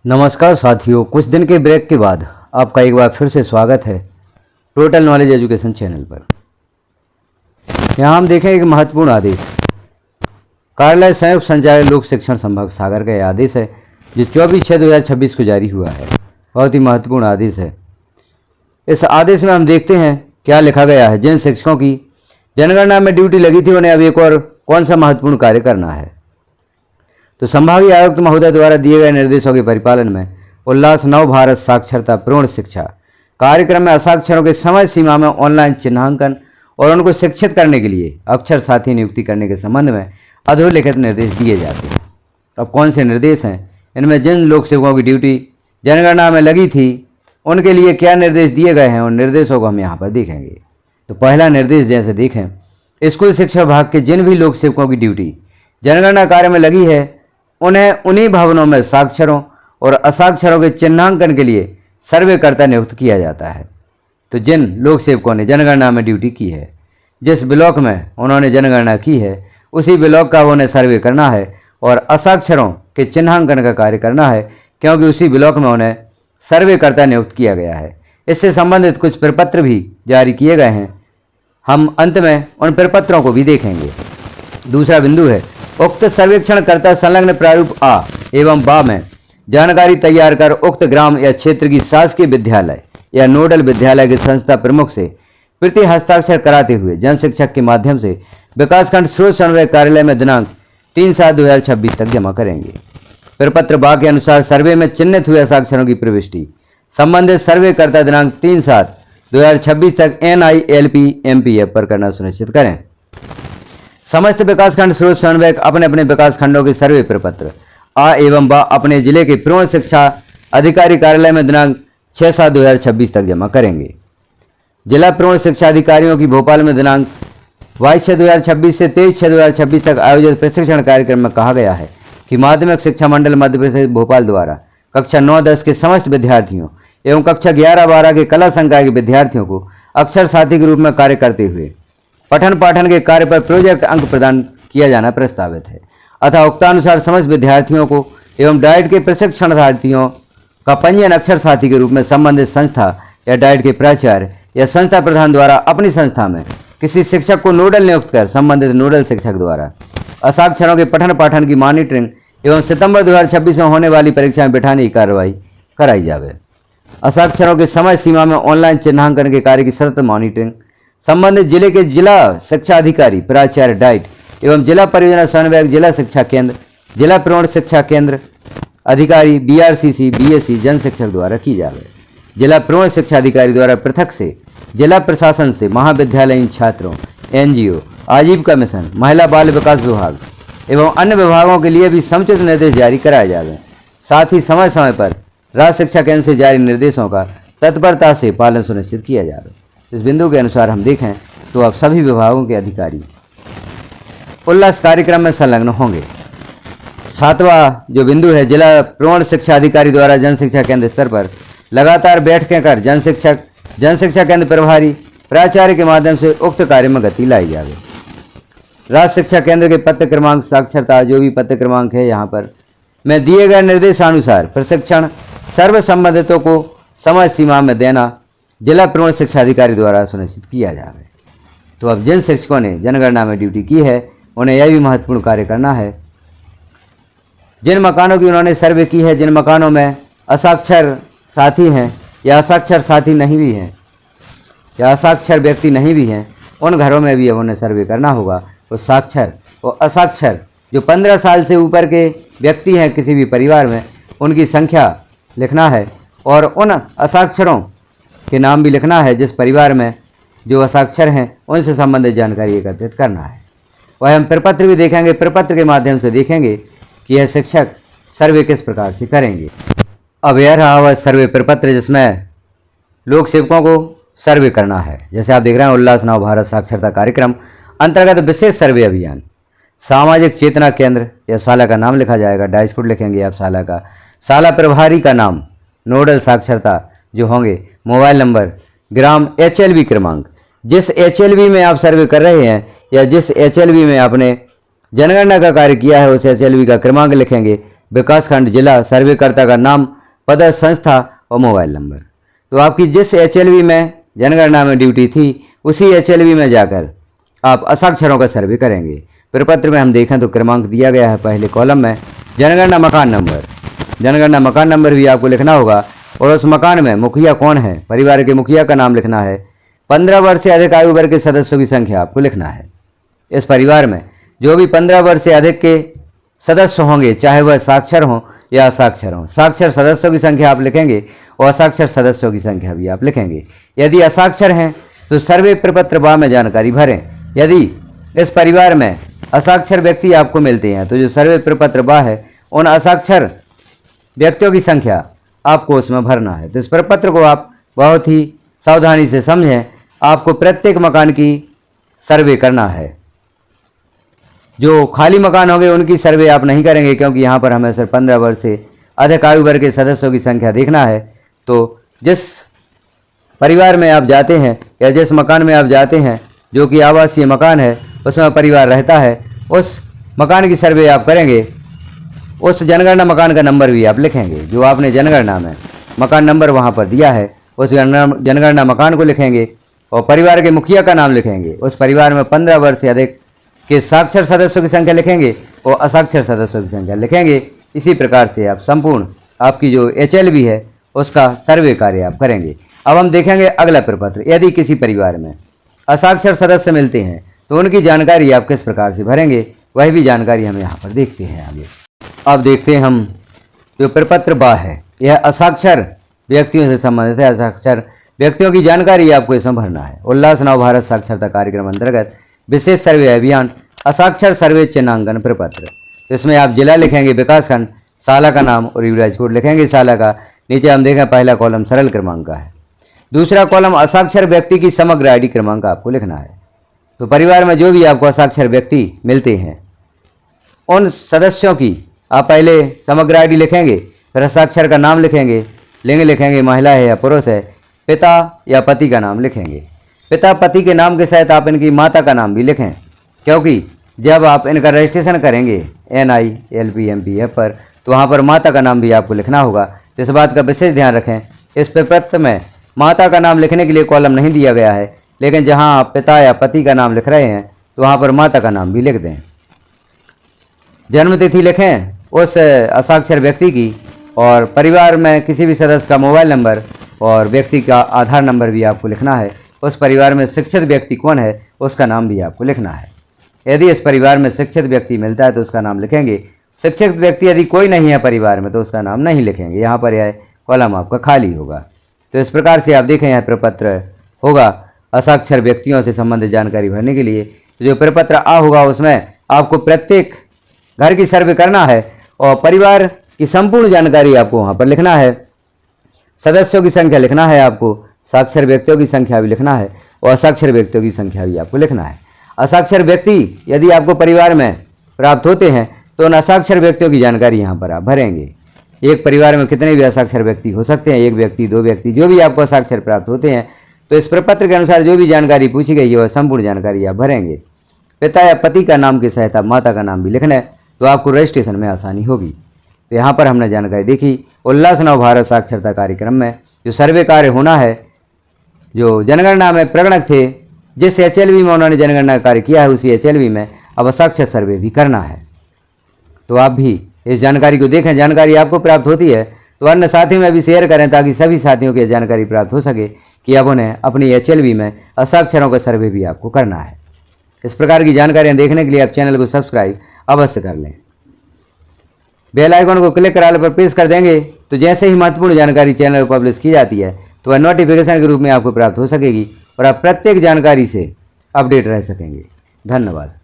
नमस्कार साथियों, कुछ दिन के ब्रेक के बाद आपका एक बार फिर से स्वागत है टोटल नॉलेज एजुकेशन चैनल पर। यहाँ हम देखें एक महत्वपूर्ण आदेश। कार्यालय संयुक्त संचालक लोक शिक्षण संभाग सागर का यह आदेश है जो 24/6/2026 को जारी हुआ है। बहुत ही महत्वपूर्ण आदेश है। इस आदेश में हम देखते हैं क्या लिखा गया है। जिन शिक्षकों की जनगणना में ड्यूटी लगी थी उन्हें अब एक और कौन सा महत्वपूर्ण कार्य करना है। तो संभागीय आयुक्त महोदय द्वारा दिए गए निर्देशों के परिपालन में उल्लास नव भारत साक्षरता पूर्ण शिक्षा कार्यक्रम में असाक्षरों के समय सीमा में ऑनलाइन चिन्हांकन और उनको शिक्षित करने के लिए अक्षर साथी नियुक्ति करने के संबंध में अधोलिखित निर्देश दिए जाते हैं। अब कौन से निर्देश हैं, इनमें जिन लोक सेवकों की ड्यूटी जनगणना में लगी थी उनके लिए क्या निर्देश दिए गए हैं, उन निर्देशों को हम यहाँ पर देखेंगे। तो पहला निर्देश जैसे देखें, स्कूल शिक्षा विभाग के जिन भी लोक सेवकों की ड्यूटी जनगणना कार्य में लगी है उन्हें उन्हीं भवनों में साक्षरों और असाक्षरों के चिन्हांकन के लिए सर्वेकर्ता नियुक्त किया जाता है। तो जिन लोक सेवकों ने जनगणना में ड्यूटी की है, जिस ब्लॉक में उन्होंने जनगणना की है उसी ब्लॉक का उन्हें सर्वे करना है और असाक्षरों के चिन्हांकन का कार्य करना है, क्योंकि उसी ब्लॉक में उन्हें सर्वेकर्ता नियुक्त किया गया है। इससे संबंधित कुछ प्रपत्र भी जारी किए गए हैं। हम अंत में उन प्रपत्रों को भी देखेंगे। दूसरा बिंदु है, उक्त सर्वेक्षणकर्ता संलग्न प्रारूप आ एवं बा में जानकारी तैयार कर उक्त ग्राम या क्षेत्र की शासकीय विद्यालय या नोडल विद्यालय के संस्था प्रमुख से प्रति हस्ताक्षर कराते हुए जन शिक्षक के माध्यम से विकासखंड स्रोत समन्वय कार्यालय में दिनांक 3/7/2026 तक जमा करेंगे। प्रपत्र बा के अनुसार सर्वे में चिन्हित हुए हस्ताक्षरों की प्रविष्टि संबंधित सर्वेकर्ता दिनांक 3/7/2026 तक NILP MPF पर करना सुनिश्चित करें। समस्त विकासखंड स्रोत समन्वयक अपने अपने विकासखंडों के सर्वे प्रपत्र आ एवं बा अपने जिले के पूर्ण शिक्षा अधिकारी कार्यालय में दिनांक 6/7/2026 तक जमा करेंगे। जिला पूर्ण शिक्षा अधिकारियों की भोपाल में दिनांक 22/6/2026 से 23/6/2026 तक आयोजित प्रशिक्षण कार्यक्रम में कहा गया है कि माध्यमिक शिक्षा मंडल मध्य प्रदेश भोपाल द्वारा कक्षा 9-10 के समस्त विद्यार्थियों एवं कक्षा 11-12 के कला संकाय के विद्यार्थियों को अक्षर साथी के रूप में कार्य करते हुए पठन पाठन के कार्य पर प्रोजेक्ट अंक प्रदान किया जाना प्रस्तावित है। अतः उक्तानुसार समस्त विद्यार्थियों को एवं डाइट के प्रशिक्षणार्थियों का पंजीयन अक्षर साथी के रूप में संबंधित संस्था या डाइट के प्राचार्य या संस्था प्रधान द्वारा अपनी संस्था में किसी शिक्षक को नोडल नियुक्त कर संबंधित नोडल शिक्षक द्वारा असाक्षरों के पठन पाठन की मॉनिटरिंग एवं सितंबर 2026 में होने वाली परीक्षा में बिठाने की कार्रवाई कराई जाए। असाक्षरों के समय सीमा में ऑनलाइन चिन्हांकन के कार्य की सतत मॉनिटरिंग संबंधित जिले के जिला शिक्षा अधिकारी प्राचार्य डाइट एवं जिला परियोजना समन्वयक जिला शिक्षा केंद्र जिला प्रौढ़ शिक्षा केंद्र अधिकारी BRCC BSc जन शिक्षक द्वारा की जाए। जिला प्रौढ़ शिक्षा अधिकारी द्वारा पृथक से जिला प्रशासन से महाविद्यालयीन छात्रों NGO आजीविका मिशन महिला बाल विकास विभाग एवं अन्य विभागों के लिए भी समुचित निर्देश जारी कराए जाए। साथ ही समय समय पर राज्य शिक्षा केंद्र से जारी निर्देशों का तत्परता से पालन सुनिश्चित किया जाए। इस बिंदु के अनुसार हम देखें तो अब सभी विभागों के अधिकारी उल्लास कार्यक्रम में संलग्न होंगे। 7वां जो बिंदु है, जिला प्रौढ़ शिक्षा अधिकारी द्वारा जन शिक्षा केंद्र स्तर पर लगातार बैठकें कर जन शिक्षा केंद्र प्रभारी प्राचार्य के माध्यम से उक्त कार्य में गति लाई जाए। राज्य शिक्षा केंद्र के पत्र क्रमांक साक्षरता जो भी पत्र क्रमांक है यहाँ पर में दिए गए निर्देशानुसार प्रशिक्षण सर्व संबंधितों को समय सीमा में देना जिला प्रौढ़ शिक्षा अधिकारी द्वारा सुनिश्चित किया जाए। तो अब जिन शिक्षकों ने जनगणना में ड्यूटी की है उन्हें यह भी महत्वपूर्ण कार्य करना है। जिन मकानों की उन्होंने सर्वे की है, जिन मकानों में असाक्षर साथी हैं या असाक्षर साथी नहीं भी हैं या असाक्षर व्यक्ति नहीं भी हैं, उन घरों में भी अब उन्हें सर्वे करना होगा। वो साक्षर और असाक्षर जो 15 साल से ऊपर के व्यक्ति हैं किसी भी परिवार में, उनकी संख्या लिखना है और उन असाक्षरों के नाम भी लिखना है जिस परिवार में जो असाक्षर हैं उनसे संबंधित जानकारी एकत्रित करना है। वह हम प्रपत्र भी देखेंगे। प्रपत्र के माध्यम से देखेंगे कि यह शिक्षक सर्वे किस प्रकार से करेंगे। अब यह रहा वह सर्वे प्रपत्र जिसमें लोक सेवकों को सर्वे करना है। जैसे आप देख रहे हैं, उल्लास नव भारत साक्षरता कार्यक्रम अंतर्गत विशेष सर्वे अभियान सामाजिक चेतना केंद्र या शाला का नाम लिखा जाएगा। डाइस कोड लिखेंगे आप शाला का, शाला प्रभारी का नाम, नोडल साक्षरता जो होंगे, मोबाइल नंबर, ग्राम HLB क्रमांक, जिस HLB में आप सर्वे कर रहे हैं या जिस HLB में आपने जनगणना का कार्य किया है उस HLB का क्रमांक लिखेंगे। विकासखंड, जिला, सर्वेकर्ता का नाम, पदस्थ संस्था और मोबाइल नंबर। तो आपकी जिस HLV में जनगणना में ड्यूटी थी उसी HLV में जाकर आप असाक्षरों का सर्वे करेंगे। प्रपत्र में हम देखें तो क्रमांक दिया गया है पहले कॉलम में जनगणना मकान नंबर। जनगणना मकान नंबर भी आपको लिखना होगा और उस मकान में मुखिया कौन है, परिवार के मुखिया का नाम लिखना है। 15 वर्ष से अधिक आयु वर्ग के सदस्यों की संख्या आपको लिखना है। इस परिवार में जो भी 15 वर्ष से अधिक के सदस्य होंगे, चाहे वह साक्षर हों या असाक्षर हों, साक्षर सदस्यों की संख्या आप लिखेंगे और असाक्षर सदस्यों की संख्या भी आप लिखेंगे। यदि असाक्षर हैं तो सर्वे प्रपत्र बा में जानकारी भरें। यदि इस परिवार में असाक्षर व्यक्ति आपको मिलते हैं तो जो सर्वे प्रपत्र बा है उन असाक्षर व्यक्तियों की संख्या आपको उसमें भरना है। तो इस प्रपत्र को आप बहुत ही सावधानी से समझें। आपको प्रत्येक मकान की सर्वे करना है। जो खाली मकान होंगे उनकी सर्वे आप नहीं करेंगे, क्योंकि यहाँ पर हमें सिर्फ 15 वर्ष से अधिक आयु वर्ग के सदस्यों की संख्या देखना है। तो जिस परिवार में आप जाते हैं या जिस मकान में आप जाते हैं जो कि आवासीय मकान है, उसमें परिवार रहता है, उस मकान की सर्वे आप करेंगे। उस जनगणना मकान का नंबर भी आप लिखेंगे। जो आपने जनगणना में मकान नंबर वहाँ पर दिया है उस जनगणना मकान को लिखेंगे और परिवार के मुखिया का नाम लिखेंगे। उस परिवार में 15 वर्ष से अधिक के साक्षर सदस्यों की संख्या लिखेंगे और असाक्षर सदस्यों की संख्या लिखेंगे। इसी प्रकार से आप संपूर्ण आपकी जो HLV है उसका सर्वे कार्य आप करेंगे। अब हम देखेंगे अगला प्रपत्र। यदि किसी परिवार में असाक्षर सदस्य मिलते हैं तो उनकी जानकारी आप किस प्रकार से भरेंगे, वह भी जानकारी हम यहाँ पर देखते हैं। आगे अब देखते हैं हम जो प्रपत्र बा है, यह असाक्षर व्यक्तियों से संबंधित है। असाक्षर व्यक्तियों की जानकारी आपको इसमें भरना है। उल्लास नव भारत साक्षरता कार्यक्रम अंतर्गत विशेष सर्वे अभियान असाक्षर सर्वे चिन्हांकन प्रपत्र। तो इसमें आप जिला लिखेंगे, विकासखंड, साला का नाम और यूराइज कोड लिखेंगे साला का। नीचे हम देखें पहला कॉलम सरल क्रमांक का है, दूसरा कॉलम असाक्षर व्यक्ति की समग्र ID क्रमांक आपको लिखना है। तो परिवार में जो भी आपको असाक्षर व्यक्ति मिलते हैं उन सदस्यों की आप पहले समग्र ID लिखेंगे, फिर असाक्षर का नाम लिखेंगे, लिंग लिखेंगे, महिला है या पुरुष है, पिता या पति का नाम लिखेंगे। पिता पति के नाम के साथ आप इनकी माता का नाम भी लिखें, क्योंकि जब आप इनका रजिस्ट्रेशन करेंगे NI LP MPF पर तो वहाँ पर माता का नाम भी आपको लिखना होगा। तो इस बात का विशेष ध्यान रखें। इस प्रपत्र में माता का नाम लिखने के लिए कॉलम नहीं दिया गया है, लेकिन जहाँ आप पिता या पति का नाम लिख रहे हैं तो वहाँ पर माता का नाम भी लिख दें। जन्म तिथि लिखें उस असाक्षर व्यक्ति की और परिवार में किसी भी सदस्य का मोबाइल नंबर और व्यक्ति का आधार नंबर भी आपको लिखना है। उस परिवार में शिक्षित व्यक्ति कौन है उसका नाम भी आपको लिखना है। यदि इस परिवार में शिक्षित व्यक्ति मिलता है तो उसका नाम लिखेंगे। शिक्षित व्यक्ति यदि कोई नहीं है परिवार में तो उसका नाम नहीं लिखेंगे। यहाँ पर यह कॉलम आपका खाली होगा। तो इस प्रकार से आप देखें यह प्रपत्र होगा असाक्षर व्यक्तियों से संबंधित जानकारी भरने के लिए। तो जो प्रपत्र आ होगा उसमें आपको प्रत्येक घर की सर्वे करना है और परिवार की संपूर्ण जानकारी आपको वहाँ पर लिखना है। सदस्यों की संख्या लिखना है, आपको साक्षर व्यक्तियों की संख्या भी लिखना है और असाक्षर व्यक्तियों की संख्या भी आपको लिखना है। असाक्षर व्यक्ति यदि आपको परिवार में प्राप्त होते हैं तो उन असाक्षर व्यक्तियों की जानकारी यहाँ पर आप भरेंगे। एक परिवार में कितने भी असाक्षर व्यक्ति हो सकते हैं, 1 व्यक्ति 2 व्यक्ति, जो भी आपको असाक्षर प्राप्त होते हैं, तो इस प्रपत्र के अनुसार जो भी जानकारी पूछी गई है वह संपूर्ण जानकारी आप भरेंगे। पिता या पति का नाम के साथ आप माता का नाम भी लिखना है तो आपको रजिस्ट्रेशन में आसानी होगी। तो यहाँ पर हमने जानकारी देखी उल्लास नव भारत साक्षरता कार्यक्रम में जो सर्वे कार्य होना है, जो जनगणना में प्रगणक थे, जिस HLV में उन्होंने जनगणना कार्य किया है उसी HLV में अब असाक्षर सर्वे भी करना है। तो आप भी इस जानकारी को देखें। जानकारी आपको प्राप्त होती है तो अन्य साथियों में भी शेयर करें ताकि सभी साथियों को जानकारी प्राप्त हो सके कि अब उन्हें अपनी HLV में असाक्षरों का सर्वे भी आपको करना है। इस प्रकार की जानकारियाँ देखने के लिए आप चैनल को सब्सक्राइब अवश्य कर लें। बेल आइकन को क्लिक कराने पर प्रेस कर देंगे तो जैसे ही महत्वपूर्ण जानकारी चैनल पर पब्लिश की जाती है तो वह नोटिफिकेशन के रूप में आपको प्राप्त हो सकेगी और आप प्रत्येक जानकारी से अपडेट रह सकेंगे। धन्यवाद।